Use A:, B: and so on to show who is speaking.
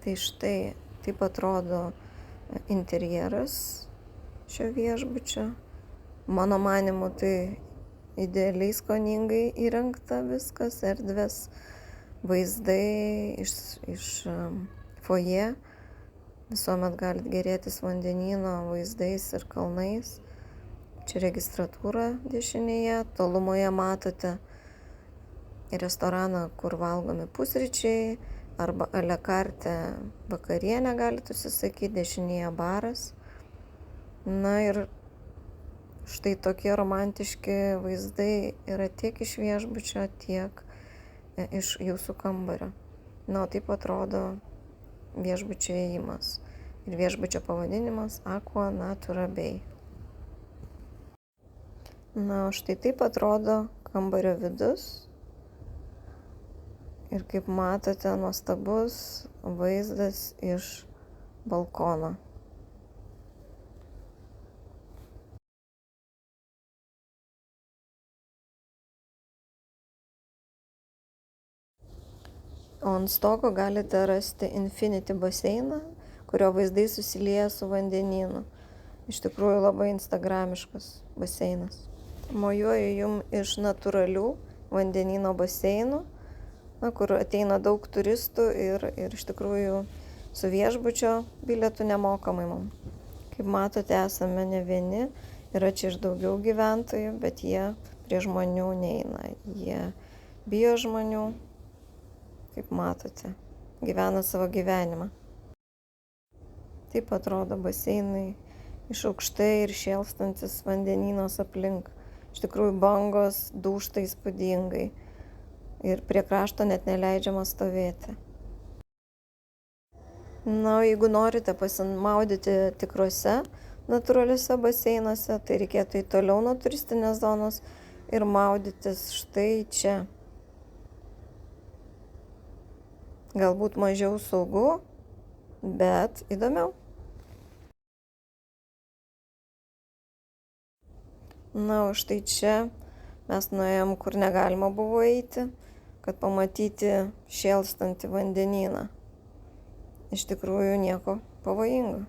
A: Tai štai taip atrodo interjeras šio viešbučio. Mano manimu, tai idealiai skoningai įrengta viskas, erdvės, vaizdai iš foje. Visuomet galit gėrėtis vandenyno vaizdais ir kalnais. Čia registratūra dešinėje, tolumoje matote restoraną, kur valgomi pusryčiai, arba a la carte vakarienę galite užsisakyti, dešinėje baras. Na ir štai tokie romantiški vaizdai yra tiek iš viešbučio, tiek iš jūsų kambario. Na, o taip atrodo viešbučio įėjimas. Ir viešbučio pavadinimas Aqua Natura Bay. Na, o štai taip atrodo kambario vidus. Ir kaip matote, nuostabus vaizdas iš balkono. O ant stogo galite rasti Infinity baseiną, kurio vaizdai susilieja su vandenynu. Iš tikrųjų labai instagramiškas baseinas. Mojuoju jums iš natūralių vandenyno baseinų, kur ateina daug turistų ir iš tikrųjų su viešbučio bilietu nemokamai mums. Kaip matote, esame ne vieni, yra čia ir daugiau gyventojų, bet jie prie žmonių neina. Jie bijo žmonių, kaip matote, gyvena savo gyvenimą. Taip atrodo baseinai iš aukštai ir šėlstantis vandenynas aplink. Iš tikrųjų bangos dūžta įspūdingai. Ir prie krašto net neleidžiama stovėti. Na, o jeigu norite pasimaudyti tikruose natūraliuose baseinuose, tai reikėtų į toliau nuo turistinės zonos ir maudytis štai čia. Galbūt mažiau saugu, bet įdomiau. Na, o štai čia mes nuėjom, kur negalima buvo eiti, kad pamatyti šėlstantį vandenyną. Iš tikrųjų nieko pavojingo.